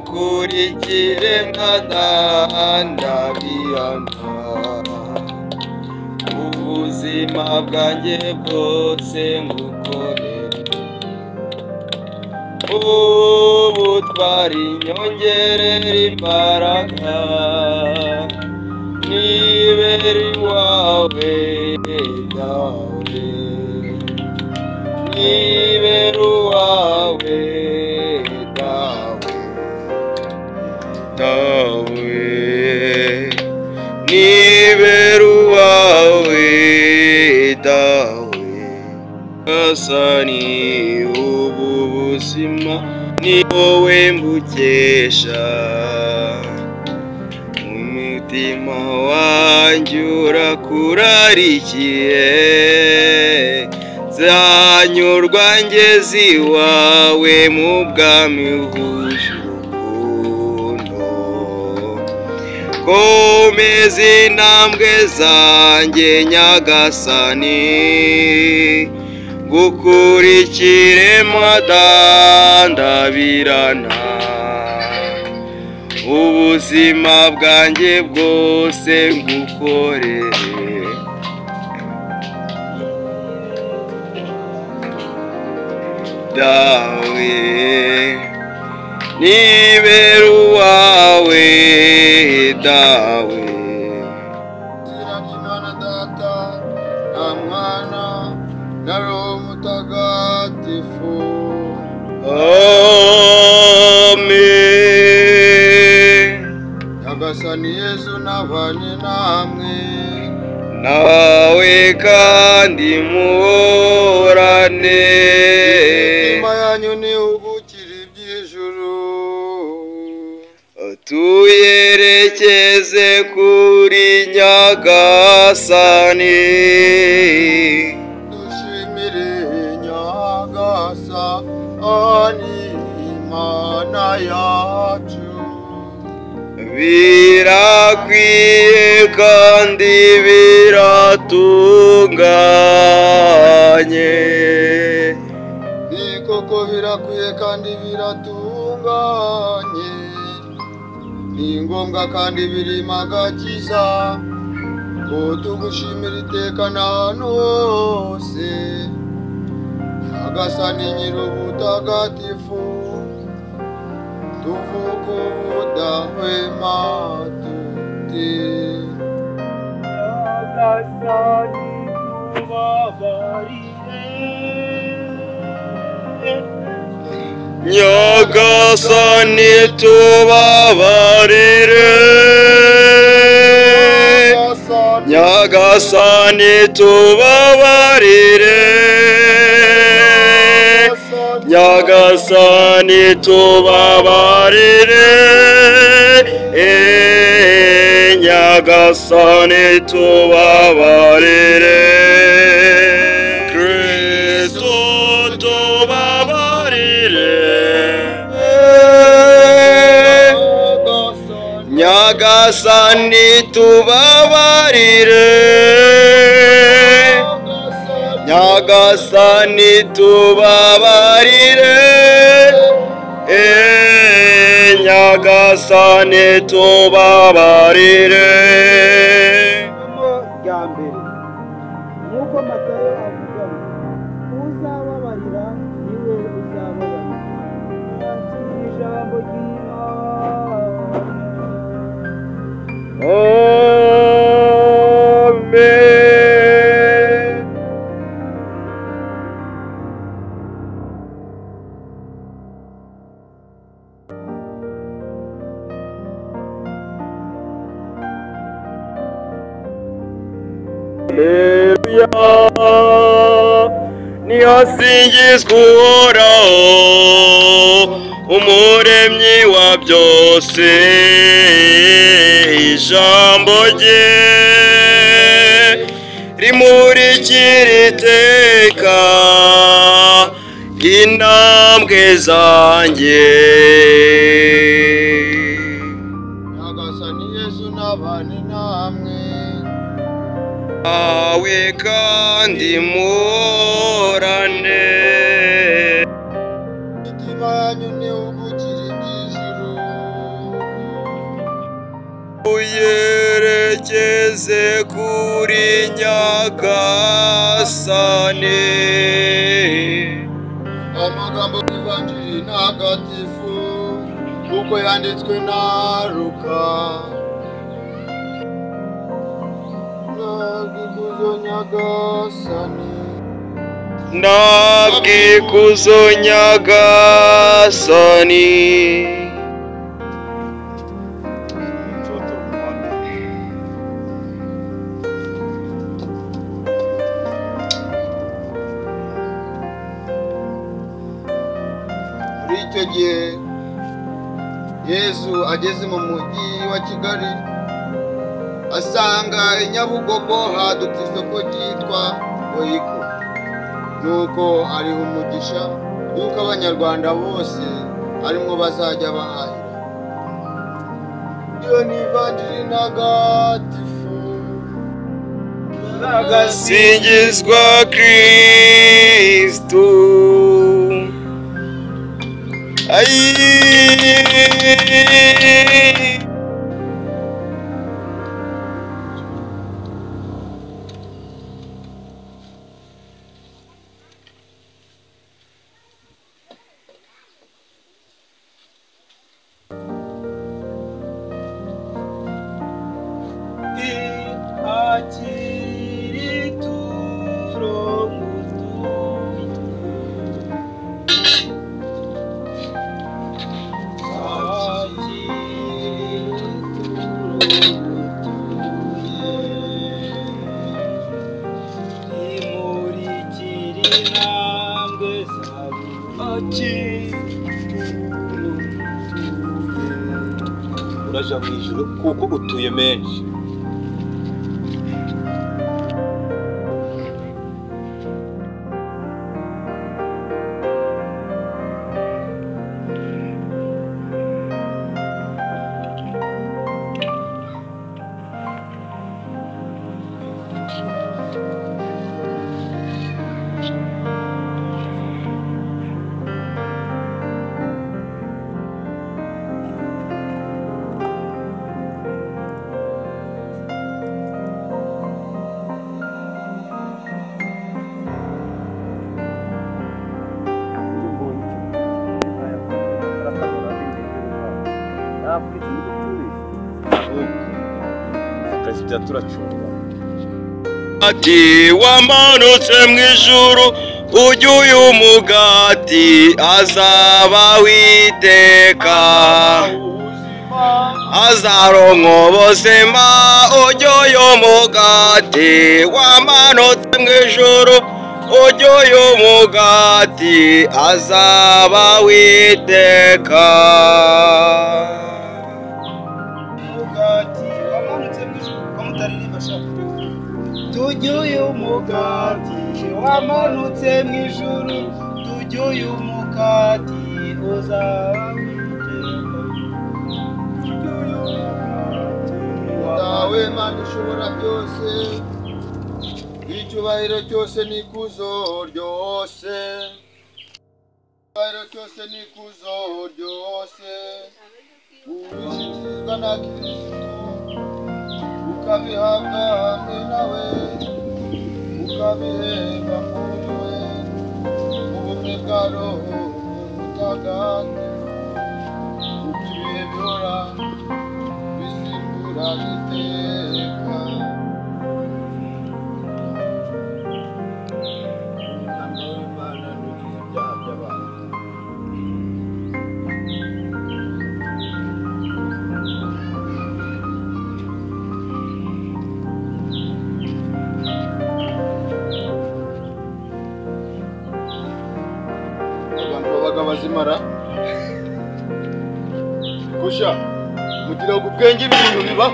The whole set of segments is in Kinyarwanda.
Ukurikire mwana biyanta ubuzima bwanjye bwose ngukorere ubutwari nyongerera imbaraga nibera iwawe dawe nibera uwawe dawe nibera uwawe dawe Asani ubu buzima ni wowe mbukesha umutima wanjye urakurarikiye zanyurwa ngeze iwawe mu bwami uhuje komeza intambwe zanjye nyagasani gukurikire madandabirana ubuzima bwanjye bwose ngukorere dawe nibera uwawe dawe Imana data na mwana na roho mutagatifu amen Nyagasani Yesu nabane namwe nawe kandi muhorane imitima yanyu nihugukire iby'ijuru tuyerekeze kuri Nyagasani dushimire Nyagasani Imana yacu birakwiye kandi biratunganye ni koko birakwiye kandi biratunganye ni ngombwa kandi birimo agakiza ko tugushimira iteka n'ahantu hose Nyagasani nyir'ubutagatifu tuvuga ubudahwema tuti Nyagasani tubabarire Nyagasani tubabarire Nyagasani tubabarire Nyagasani tubabarire Nyagasani tubabarire Kristo tubabarire Nyagasani tubabarire Nyagasani tubabarire Nyagasani tubabarire rya mbere nk'uko Matayo avuga uzababarira niwe uzababarira ijambo ry'Imana Amen Haleluya nihasingizwe uhoraho umuremyi wa byose ijambo rye rimurikira iteka intambwe zanjye. Nyagasani Yesu nabane namwe, awe kandi murane. imitima yanyu nihugukire iby'ijuru, uyerekeze kuri Nyagasani. amagambo y'Ivanjili ntagatifu uko yanditswe na Luka. Nabwikuzo Nyagasani, Nabwikuzo Nyagasani. muri icyo gihe Yesu ageze mu mujyi wa Kigali, asanga i Nyabugogo hadutse isoko ryitwa Goyiko. Nuko ariho umugisha yuko Abanyarwanda bose arimwo bazajya bahahira. Iyo ni Ivanjili ntagatifu. Singizwa Kristu. Uraja mu ijuru kuko utuye menshi. Ati wamanutse mu ijuru ujya uyu mugati azaba witeka, azaronka ubuzima ujya uyu mugati wamanutse mu ijuru ujya uyu mugati azaba witeka. Tujya uyu mugati wamanutse mu ijuru, tujya uyu mugati uzaba witeka. Dawe Mana ushobora byose, icyubahiro cyose n'ikuzo ryose, icyubahiro cyose n'ikuzo ryose ubishyikirizwa na Kristo, ukabihabwa hamwe nawe, ukabihemba muri we mu bumwe bwa Roho Mutagatifu, kuko ibihe bihora bisimbura iteka. Umwana w'Imana ntukize ibyaha by'abantu. Bazimara kusha mugira ubwenge ibintu biba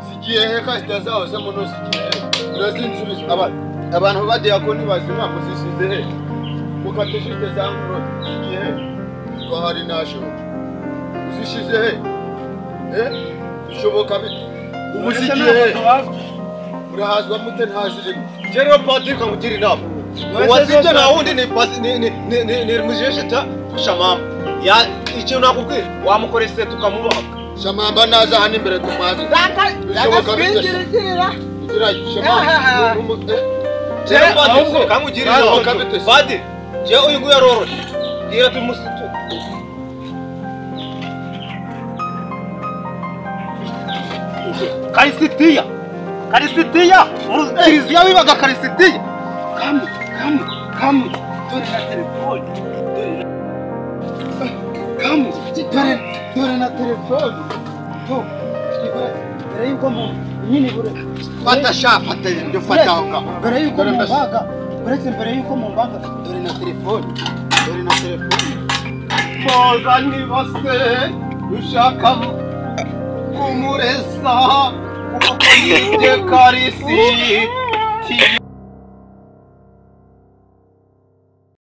sigiye heka zitazaho se muno sigiye urazinsubiza abantu badiakoni bazima musisize he mukatishite za nguro igihe ko hari nashoboka uzishize he bishoboka bite ubushigiye murahazwa mute ntazirimo jero Patrick amugira inama wazije na wundi ni mujesheta shamamba ya icyo nakubwira wamukorese tukamubaga shamamba naza hano imbere tumazi bishoboka bite gira shamamba jero Patrick kamugira inama badi je uyu nguyu yaroroshye gira tumusitu Karisitiya muziriziya bibaga Karisitiya kamu dore na telefone dore na telefone to dore yuko mu nyine bure fata shafata ndio fata hoka dore yuko mu baga uretse mbere yuko mu baga dore na telefone moza ni bose ushaka kumureza kuko yite Karisi